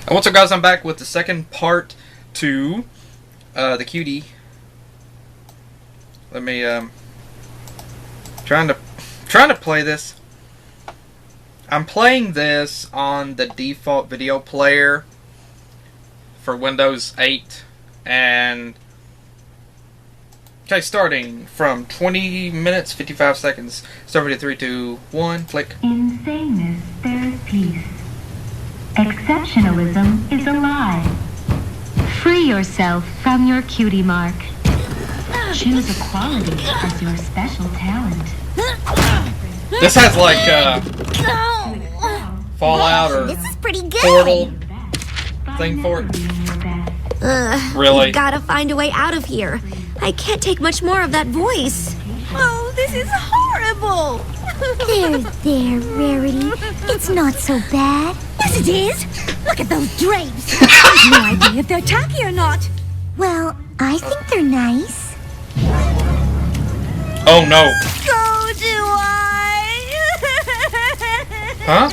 And what's up, guys? I'm back with the second part to the Cutie. Let me trying to play this. I'm playing this on the default video player for Windows 8, and okay, starting from 20 minutes 55 seconds. Start video 3, 2, 1, click. In sameness there is peace. Exceptionalism is a lie. Free yourself from your cutie mark. Choose a quality as your special talent. This has like Fallout or This is pretty good. Portal thing for it. Really? We've gotta find a way out of here. I can't take much more of that voice. Oh, this is horrible. There, Rarity. It's not so bad. Yes, it is. Look at those drapes. I have no idea if they're tacky or not. Well, I think they're nice. Oh no. So do I. Huh?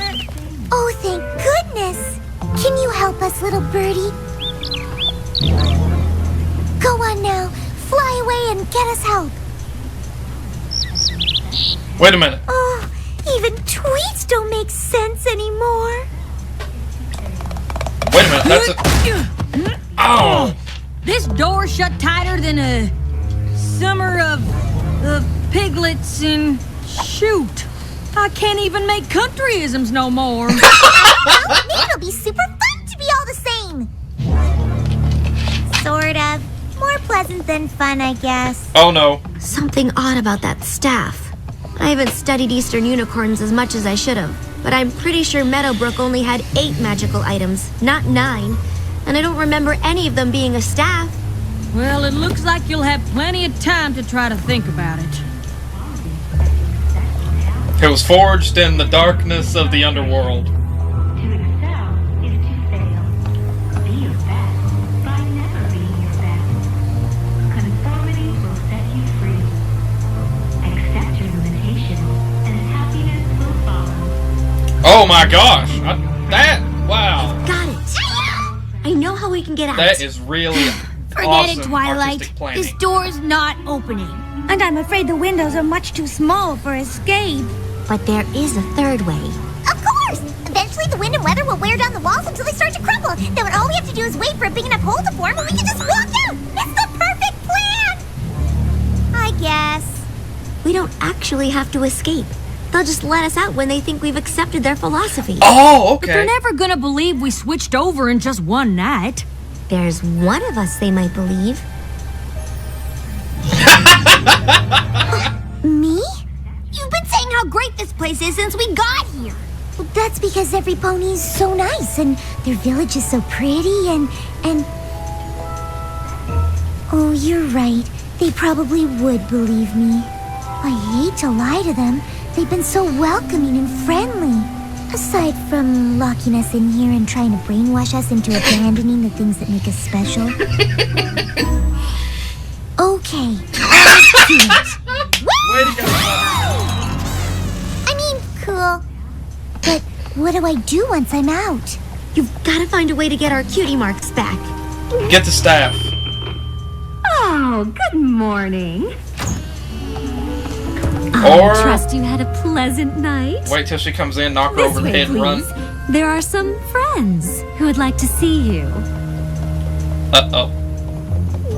Oh, thank goodness. Can you help us, little birdie? Go on now. Fly away and get us help. Wait a minute. Oh, even tweets don't make sense anymore. Wait a minute. That's a... Oh. This door's shut tighter than a summer of piglets and shoot. I can't even make countryisms no more. Well, maybe it'll be super fun to be all the same. Sort of. More pleasant than fun, I guess. Oh no. Something odd about that staff. I haven't studied Eastern unicorns as much as I should have, but I'm pretty sure Meadowbrook only had 8 magical items, not 9. And I don't remember any of them being a staff. Well, it looks like you'll have plenty of time to try to think about it. It was forged in the darkness of the underworld. To excel is to fail. Be your best by never being your best. Conformity will set you free. Accept your limitations, and happiness will follow. Oh my gosh. Wow. Got it. I know how we can get out. That is really Forget awesome it, Twilight. artistic planning. This door's not opening. And I'm afraid the windows are much too small for escape. But there is a third way. Of course! Eventually the wind and weather will wear down the walls until they start to crumble. Then all we have to do is wait for a big enough hole to form and we can just walk out! It's the perfect plan! I guess. We don't actually have to escape. They'll just let us out when they think we've accepted their philosophy. Oh, But they're okay. never gonna believe we switched over in just one night. There's one of us they might believe. Me? You've been saying how great this place is since we got here. Well, that's because every pony's so nice and their village is so pretty and... Oh, you're right. They probably would believe me. I hate to lie to them. They've been so welcoming and friendly. Aside from locking us in here and trying to brainwash us into abandoning the things that make us special. Okay, let's do it. Way to go, I mean, cool. But what do I do once I'm out? You've got to find a way to get our cutie marks back. Butter. Get the staff. Oh, good morning. Or I trust you had a pleasant night. wait till she comes in, knock her This over the way, head, and run. please. There are some friends who would like to see you. Uh-oh.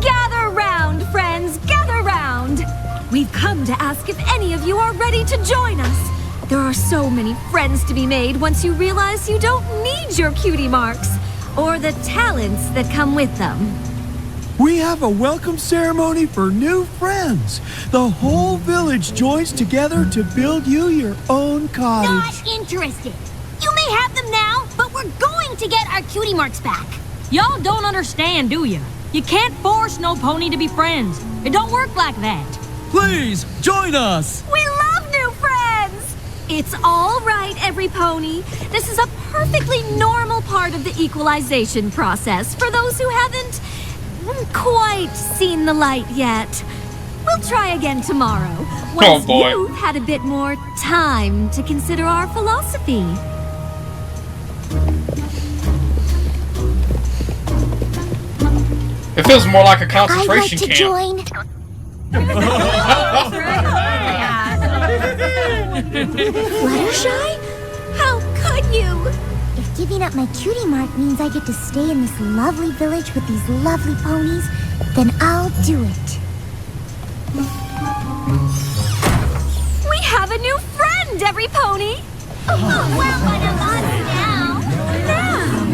Gather round, friends, gather round. We've come to ask if any of you are ready to join us. There are so many friends to be made once you realize you don't need your cutie marks or the talents that come with them. We have a welcome ceremony for new friends. The whole village joins together to build you your own cottage. Not interested. You may have them now, but we're going to get our cutie marks back. Y'all don't understand, do you? You can't force no pony to be friends. It don't work like that. Please, join us! We love new friends! It's all right, every pony. This is a perfectly normal part of the equalization process for those who haven't quite seen the light yet. We'll try again tomorrow, once boy. you've had a bit more time to consider our philosophy. feels more like a I'd like concentration to camp. join. Fluttershy? How could you? If giving up my cutie mark means I get to stay in this lovely village with these lovely ponies, then I'll do it. We have a new friend, every pony! Well, one of us now.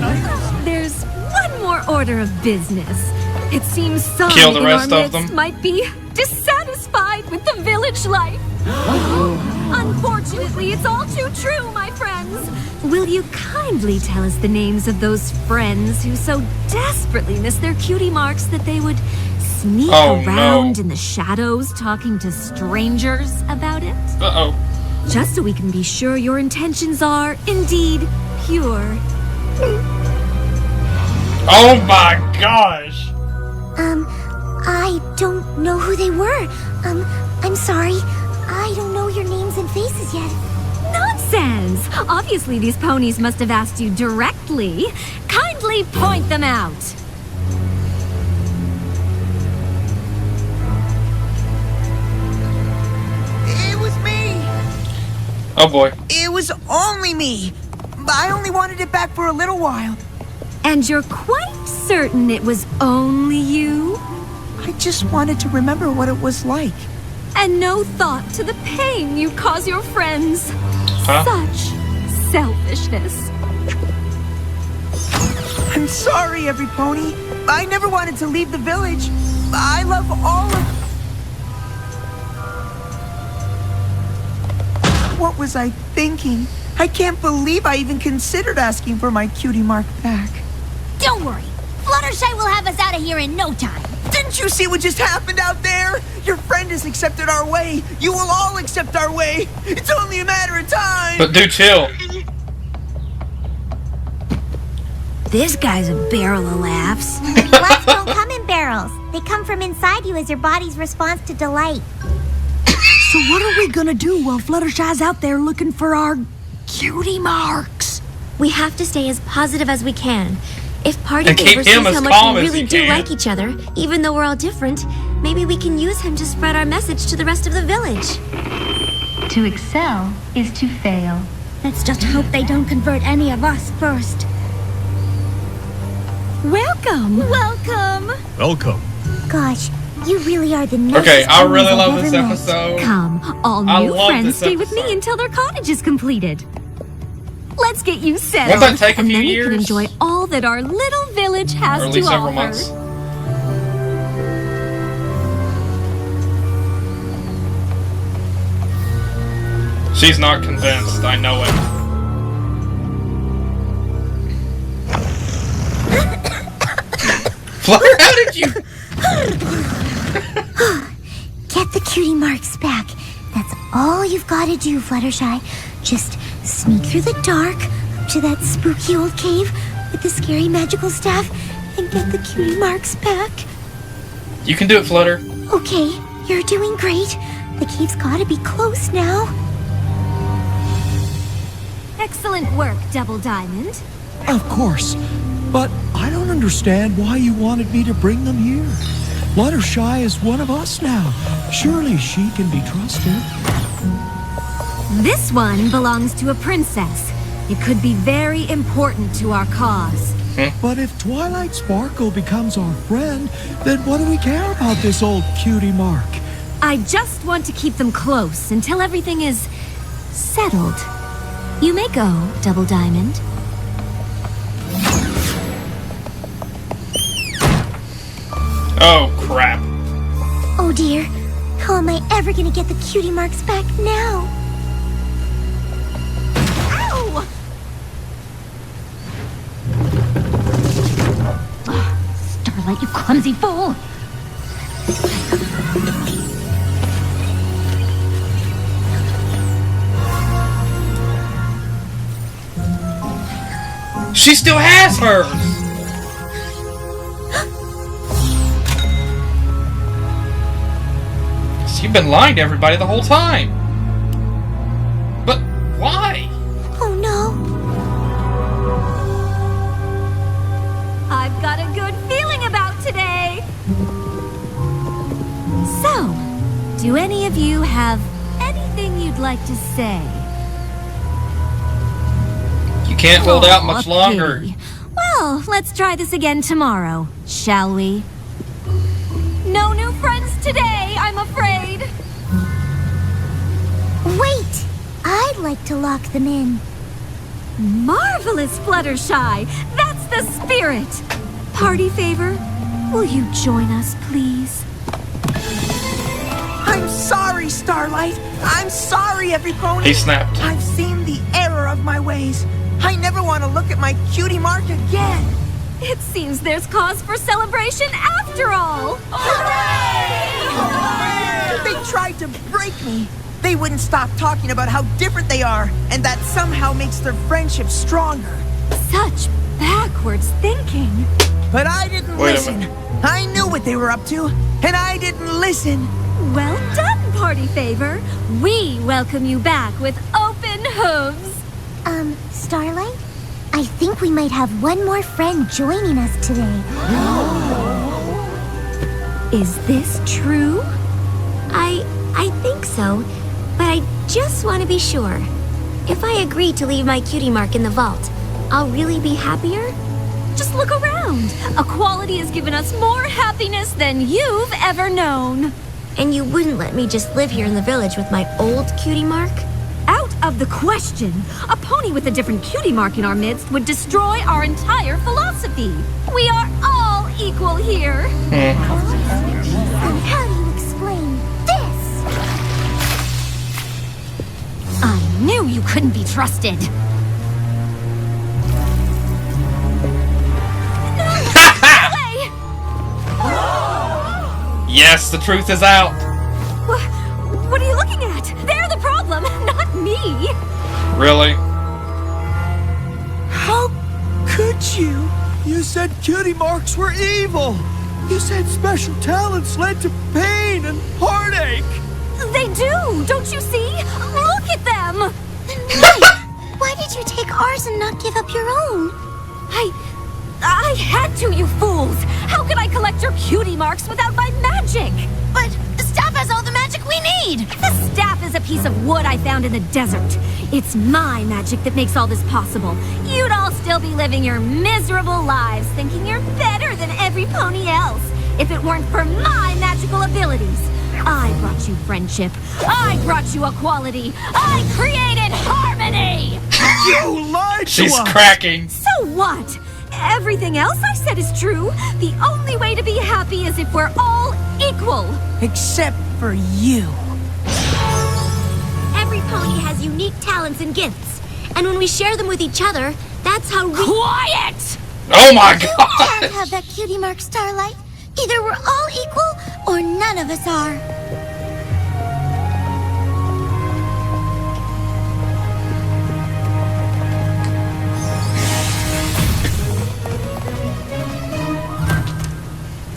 Now, there's one more order of business. It seems some Kill the in rest our of midst them. might be dissatisfied with the village life. Unfortunately, it's all too true, my friends. Will you kindly tell us the names of those friends who so desperately miss their cutie marks that they would sneak Oh, around no. in the shadows talking to strangers about it? Uh-oh. Just so we can be sure your intentions are indeed pure. Oh my gosh! I don't know who they were. I'm sorry. I don't know your names and faces yet. Nonsense! Obviously, these ponies must have asked you directly. Kindly point them out. It was me. Oh boy. It was only me. I only wanted it back for a little while. And you're quite certain it was only you? I just wanted to remember what it was like. And no thought to the pain you cause your friends. Huh? Such selfishness. I'm sorry, every pony. I never wanted to leave the village. I love all of... What was I thinking? I can't believe I even considered asking for my cutie mark back. Don't worry. Fluttershy will have us out of here in no time. Didn't you see what just happened out there? Your friend has accepted our way. You will all accept our way. It's only a matter of time. But do chill. This guy's a barrel of laughs. Laughs don't come in barrels. They come from inside you as your body's response to delight. So what are we gonna do while Fluttershy's out there looking for our cutie marks? We have to stay as positive as we can. If Party And keep Favor him sees as how much calm we as really you do can. like each other, even though we're all different, maybe we can use him to spread our message to the rest of the village. To excel is to fail. Let's just hope they don't convert any of us first. Welcome. Welcome. Welcome. Gosh, you really are the nicest Okay, I ponies really I've love this ever met. episode. Come, all I new love friends this stay with me episode. until their cottage is completed. Let's get you settled. Won't that take a and few then years? you can enjoy all that our little village has Or at to least several offer. months. She's not convinced, I know it. Flutter, how did you... Get the cutie marks back. That's all you've got to do, Fluttershy. Just sneak through the dark up to that spooky old cave with the scary magical staff and get the cutie marks back. You can do it, Flutter. Okay, you're doing great. The cave's got to be close now. Excellent work, Double Diamond. Of course. But I don't understand why you wanted me to bring them here. Fluttershy is one of us now. Surely she can be trusted. This one belongs to a princess. It could be very important to our cause. But if Twilight Sparkle becomes our friend, then what do we care about this old cutie mark? I just want to keep them close until everything is settled. You may go, Double Diamond. Oh, crap. Oh dear, how am I ever gonna get the cutie marks back now? Ow! Starlight, you clumsy fool! She still has hers! You've been lying to everybody the whole time. But why? Oh no. I've got a good feeling about today. Do any of you have anything you'd like to say? You can't hold out Aw, much longer. pity. Well, let's try this again tomorrow, shall we? No new friends today, I'm afraid. Wait! I'd like to lock them in. Marvelous, Fluttershy. That's the spirit. Party favor, will you join us, please? I'm sorry, Starlight. I'm sorry, every pony. He snapped. I've seen the error of my ways. I never want to look at my cutie mark again. It seems there's cause for celebration after all. Hooray! They tried to break me. They wouldn't stop talking about how different they are, and that somehow makes their friendship stronger. Such backwards thinking. But I didn't Wait a listen. minute. I knew what they were up to, and I didn't listen. Well done, Party Favor. We welcome you back with open hooves. Starlight? I think we might have one more friend joining us today. Is this true? I think so, but I just want to be sure. If I agree to leave my cutie mark in the vault, I'll really be happier? Just look around. Equality has given us more happiness than you've ever known. And you wouldn't let me just live here in the village with my old cutie mark? Out of the question. A pony with a different cutie mark in our midst would destroy our entire philosophy. We are all equal here. And how do you explain this? I knew you couldn't be trusted. No way! Yes, the truth is out. What are you looking at? They're the problem, not me. Really? How could you? You said cutie marks were evil. You said special talents led to pain and heartache. They do, don't you see? Look at them. Why did you take ours and not give up your own? I had to, you fools. How could I collect your cutie marks without my magic? But the staff has all the magic we need. The staff is a piece of wood I found in the desert. It's my magic that makes all this possible. You'd all still be living your miserable lives thinking you're better than every pony else if it weren't for my magical abilities. I brought you friendship. I brought you equality. I created harmony! You lied to She's us. cracking. So what? Everything else I said is true. The only way to be happy is if we're all equal. Except for you. Every pony has unique talents and gifts. And when we share them with each other, that's how we... Quiet! Oh my You god! can't have that cutie mark, Starlight. Either we're all equal, or none of us are.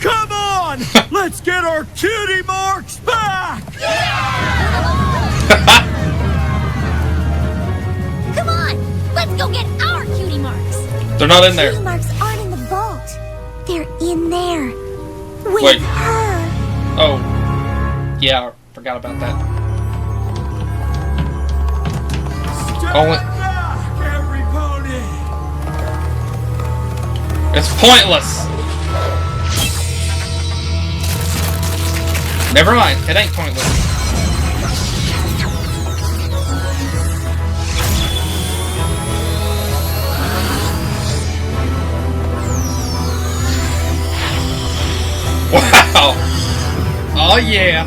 Come on! Let's get our cutie marks back! Come on! Let's go get our cutie marks! They're not in there. Cutie marks aren't in the vault. They're in there. With Wait. her. Oh. Yeah, I forgot about that. Stand Only- back, every pony! It's pointless. Never mind. It ain't pointless. Wow. Oh yeah.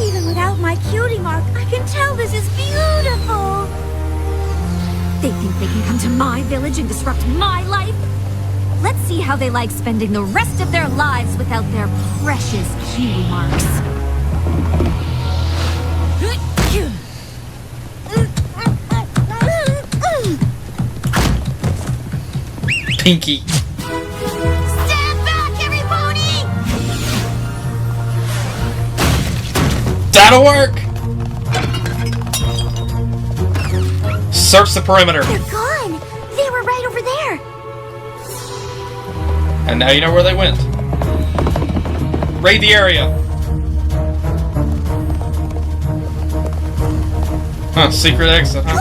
Even without my cutie mark, I can tell this is beautiful. They think they can come to my village and disrupt my life? Let's see how they like spending the rest of their lives without their precious cutie marks. Pinky. Stand back, every pony! That'll work. Search the perimeter. They're gone. They were right over there. And now you know where they went. Raid the area. Huh, secret exit, huh?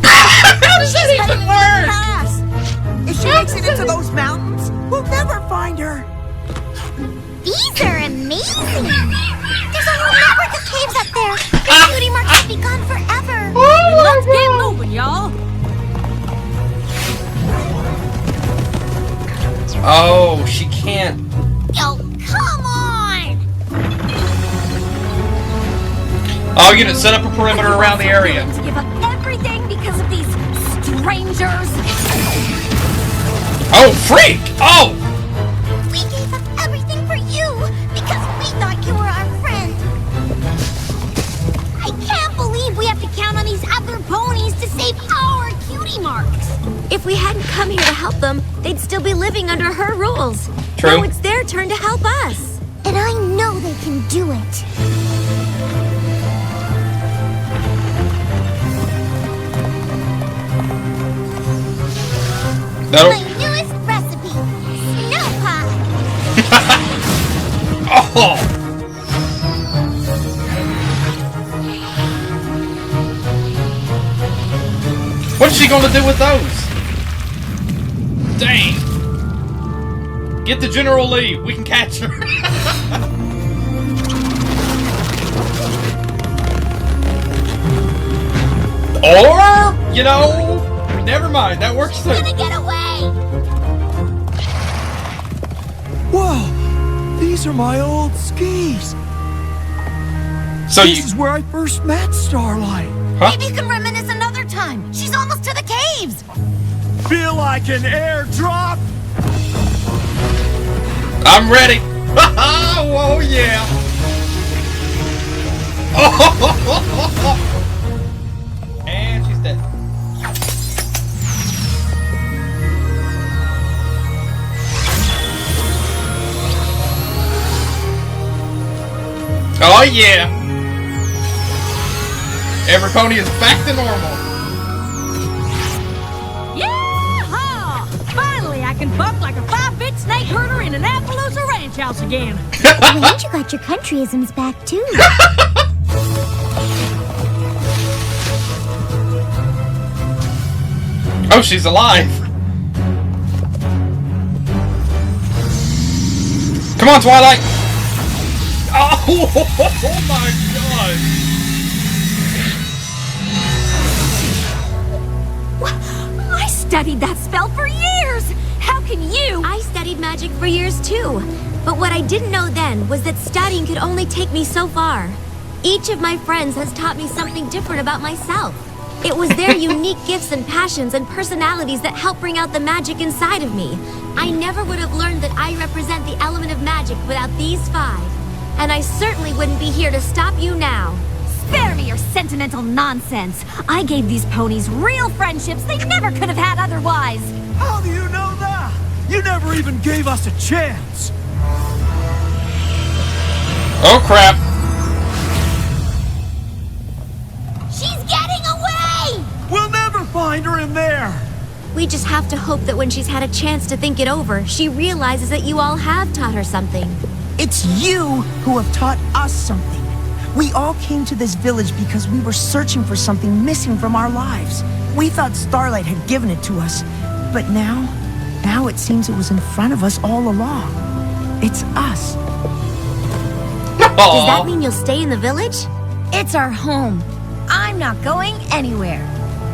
How does that even work? Pass! If she makes it into those mountains, we'll never find her. These are amazing. There's a whole network of caves up there. The Cutie Mark should be gone forever. Let's get moving, y'all. Oh, she can't. Oh, come on. Oh, you didn't set up a perimeter around the area. To give up everything because of these strangers. Oh, freak! Oh! We gave up everything for you because we thought you were our friend. I can't believe we have to count on these other ponies to save our Cutie Marks. If we hadn't come here to help them, they'd still be living under her rules. True. Now it's their turn to help us. And I know they can do it. No. My newest recipe, snow pie. Oh! What's she gonna do with those? Dang! Get the General Lee. We can catch her. Or, you know, never mind. That works too. Gonna get away. Whoa! These are my old skis. So This you, is where I first met Starlight. huh? Maybe you can reminisce another time. She's almost to the caves. Feel like an airdrop? I'm ready. Oh yeah. And she's dead. Oh yeah. Every pony is back to normal. Yeah! Finally, I can buck like a 5-bit snake herder in an Appaloosa ranch house again. And you got your countryisms back too. Oh, she's alive. Come on, Twilight. Oh my god. I studied that spell for years. How can you? I studied magic for years too. But what I didn't know then was that studying could only take me so far. Each of my friends has taught me something different about myself. It was their unique gifts and passions and personalities that helped bring out the magic inside of me. I never would have learned that I represent the element of magic without these 5. And I certainly wouldn't be here to stop you now. Spare me your sentimental nonsense. I gave these ponies real friendships they never could have had otherwise. How do you know that? You never even gave us a chance. Oh crap. She's getting away. We'll never find her in there. We just have to hope that when she's had a chance to think it over, she realizes that you all have taught her something. It's you who have taught us something. We all came to this village because we were searching for something missing from our lives. We thought Starlight had given it to us, but now it seems it was in front of us all along. It's us. Does that mean you'll stay in the village? It's our home. I'm not going anywhere.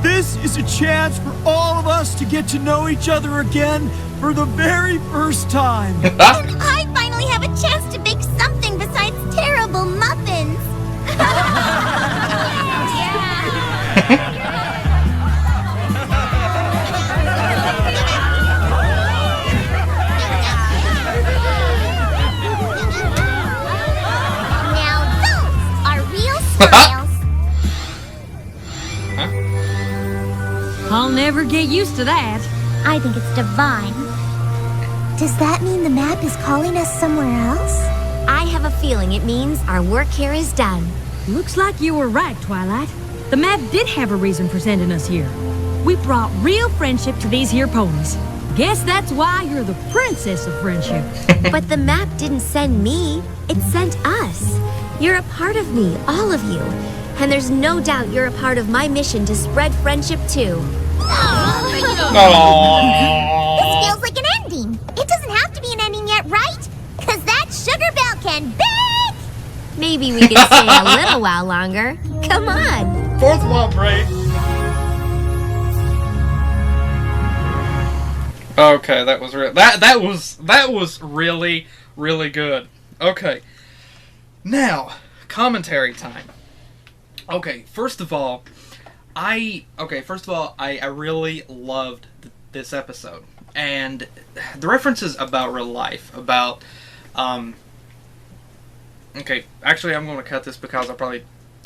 This is a chance for all of us to get to know each other again for the very first time. And I finally have a chance to bake something besides terrible muffins. Now those are real smiles. I'll never get used to that. I think it's divine. Does that mean the map is calling us somewhere else? I have a feeling it means our work here is done. Looks like you were right, Twilight. The map did have a reason for sending us here. We brought real friendship to these here ponies. Guess that's why you're the princess of friendship. But the map didn't send me, it sent us. You're a part of me, all of you. And there's no doubt you're a part of my mission to spread friendship too. This feels like an ending. It doesn't have to be an ending yet, right? Cause that sugar bell can bake! Maybe we can stay a little while longer. Come on. Fourth wall break. Okay, that was that was really good. Okay, now commentary time. Okay, first of all, I really loved this episode, and the references about real life, about okay, actually I'm going to cut this because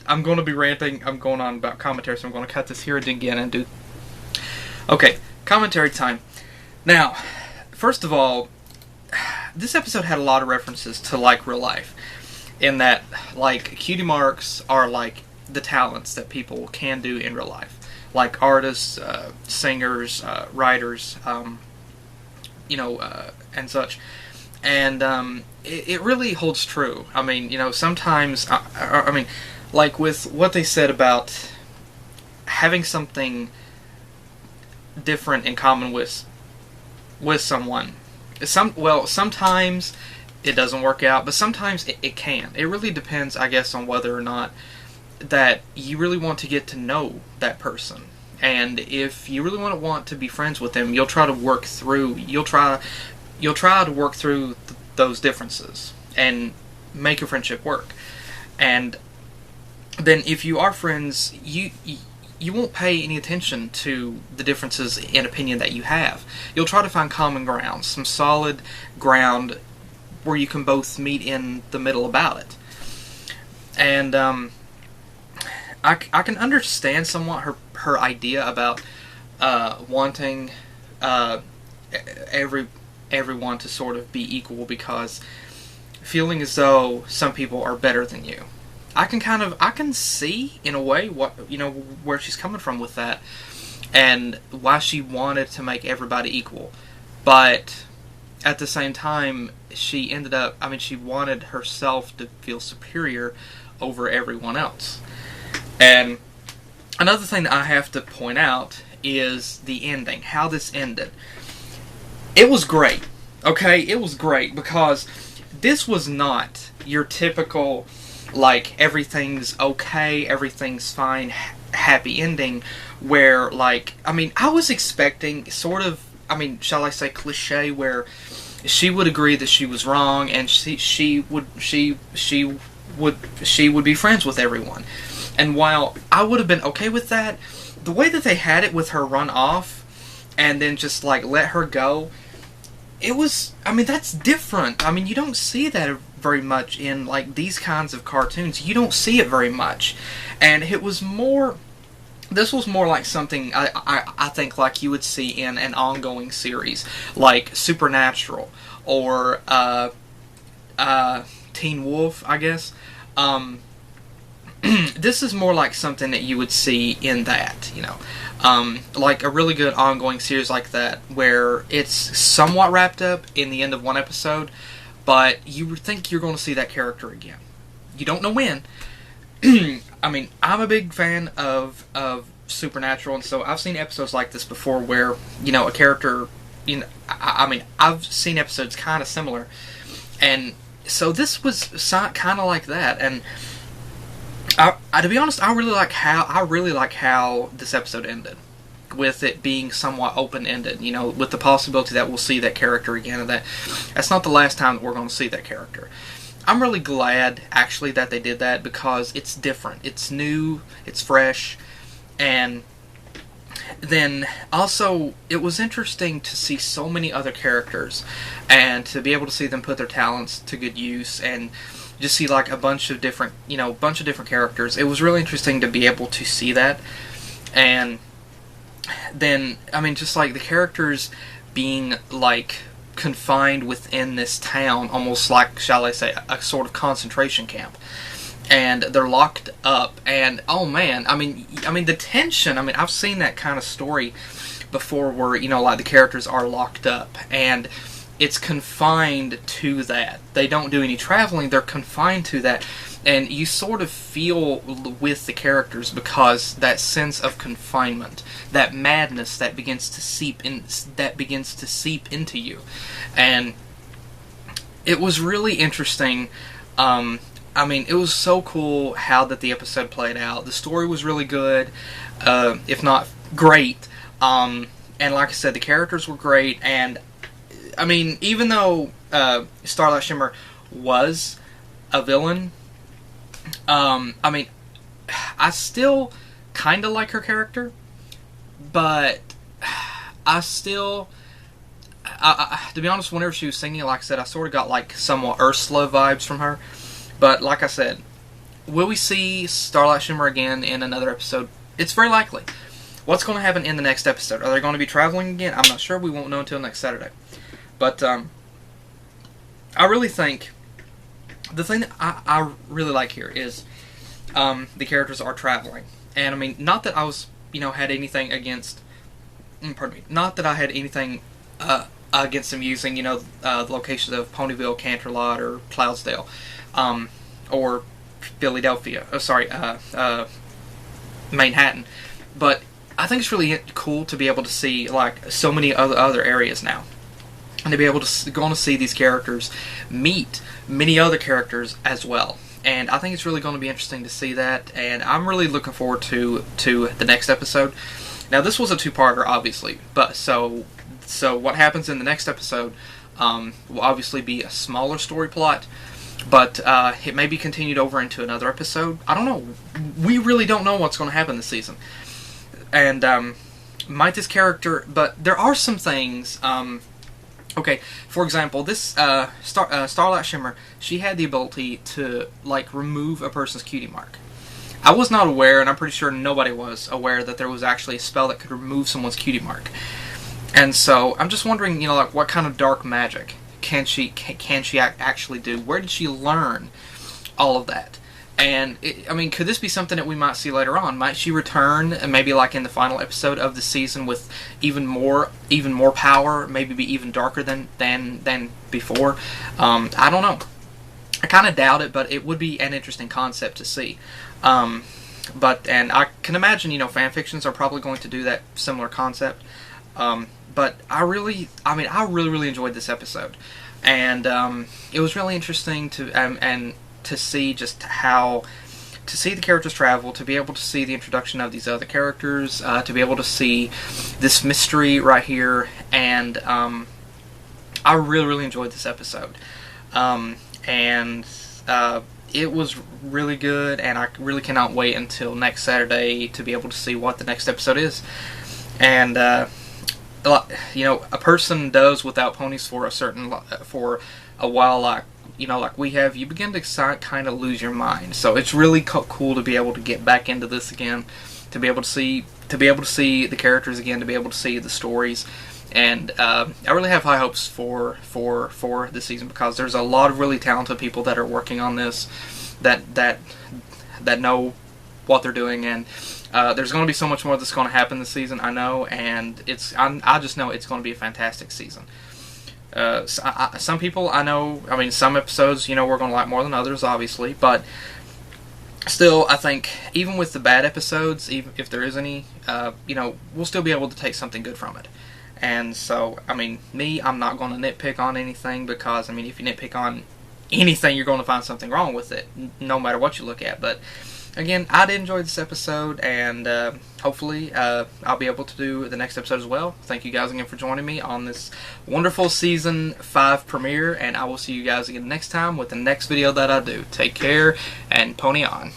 I'm going to be ranting. I'm going on about commentary, so I'm going to cut this here again and do. Okay, commentary time. Now, first of all, this episode had a lot of references to like real life, in that like cutie marks are like the talents that people can do in real life, like artists, singers, writers, and such. And it really holds true. I mean, sometimes, like with what they said about having something different in common with someone. Sometimes it doesn't work out, but sometimes it can. It really depends, I guess, on whether or not that you really want to get to know that person. And if you really want to be friends with them, you'll try to work through those differences and make your friendship work. And then if you are friends, you won't pay any attention to the differences in opinion that you have. You'll try to find common ground, some solid ground where you can both meet in the middle about it. And I can understand somewhat her idea about wanting everyone to sort of be equal, because feeling as though some people are better than you. I can see in a way where she's coming from with that, and why she wanted to make everybody equal. But at the same time, she wanted herself to feel superior over everyone else. And another thing that I have to point out is the ending, how this ended. It was great. Okay, it was great, because this was not your typical, like, everything's okay, everything's fine, happy ending, where, like, I was expecting sort of, shall I say cliche, where she would agree that she was wrong, and she would be friends with everyone. And while I would have been okay with that, the way that they had it with her run off, and then just, like, let her go, it was, that's different. You don't see that very much in, like, these kinds of cartoons. You don't see it very much. And this was more like something I think like you would see in an ongoing series, like Supernatural, or Teen Wolf, I guess. This is more like something that you would see in that, like a really good ongoing series like that, where it's somewhat wrapped up in the end of one episode, but you think you're going to see that character again. You don't know when. I'm a big fan of Supernatural, and so I've seen episodes like this before where, a character, I've seen episodes kind of similar, and so this was kind of like that. And to be honest, I really like how this episode ended, with it being somewhat open-ended, with the possibility that we'll see that character again, and that's not the last time that we're going to see that character. I'm really glad, actually, that they did that, because it's different, it's new, it's fresh, and then also it was interesting to see so many other characters, and to be able to see them put their talents to good use, and just see like a bunch of different characters. It was really interesting to be able to see that. And then, just like the characters being like confined within this town, almost like, shall I say, a sort of concentration camp. and they're locked up, and oh man, I mean the tension. I mean, I've seen that kind of story before, where like the characters are locked up and it's confined to that. They don't do any traveling. They're confined to that, and you sort of feel with the characters because that sense of confinement, that madness that begins to seep into you, and it was really interesting. I mean, it was so cool how that the episode played out. The story was really good, if not great. And like I said, the characters were great. And I mean, even though Starlight Shimmer was a villain, I mean, I still kind of like her character, but I still, to be honest, whenever she was singing, like I said, I sort of got like somewhat Ursula vibes from her. But like I said, will we see Starlight Shimmer again in another episode? It's very likely. What's going to happen in the next episode? Are they going to be traveling again? I'm not sure. We won't know until next Saturday. But I really think the thing that I really like here is the characters are traveling. And I mean, not that I was, had anything against, pardon me, not that I had anything against them using, the locations of Ponyville, Canterlot, or Cloudsdale. Or Philadelphia, Manhattan. But I think it's really cool to be able to see like so many other areas now, and to be able to go on to see these characters meet many other characters as well. And I think it's really going to be interesting to see that, and I'm really looking forward to the next episode. Now, this was a two-parter, obviously, but so what happens in the next episode will obviously be a smaller story plot. But it may be continued over into another episode. I don't know. We really don't know what's going to happen this season. And might this character... But there are some things... okay, for example, this Starlight Shimmer, she had the ability to like remove a person's cutie mark. I was not aware, and I'm pretty sure nobody was aware, that there was actually a spell that could remove someone's cutie mark. And so I'm just wondering, like what kind of dark magic can she actually do? Where did she learn all of that? And I mean, could this be something that we might see later on? Might she return, and maybe like in the final episode of the season, with even more power? Maybe be even darker than before. I don't know. I kind of doubt it, but it would be an interesting concept to see. And I can imagine, fan fictions are probably going to do that similar concept. But I really enjoyed this episode, and it was really interesting to see just how to see the characters travel, to be able to see the introduction of these other characters, to be able to see this mystery right here, and I really enjoyed this episode, and it was really good, and I really cannot wait until next Saturday to be able to see what the next episode is, and. A person does without ponies for a while, like we have. You begin to kind of lose your mind. So it's really cool to be able to get back into this again, to be able to see the characters again, to be able to see the stories, and I really have high hopes for this season, because there's a lot of really talented people that are working on this, that know what they're doing, and there's going to be so much more that's going to happen this season, I know, and I just know it's going to be a fantastic season. Some people I know, some episodes, we're going to like more than others, obviously, but still, I think even with the bad episodes, even if there is any, we'll still be able to take something good from it. And so, I'm not going to nitpick on anything, because, if you nitpick on anything, you're going to find something wrong with it, no matter what you look at. But again, I did enjoy this episode, and hopefully I'll be able to do the next episode as well. Thank you guys again for joining me on this wonderful Season 5 premiere, and I will see you guys again next time with the next video that I do. Take care, and pony on.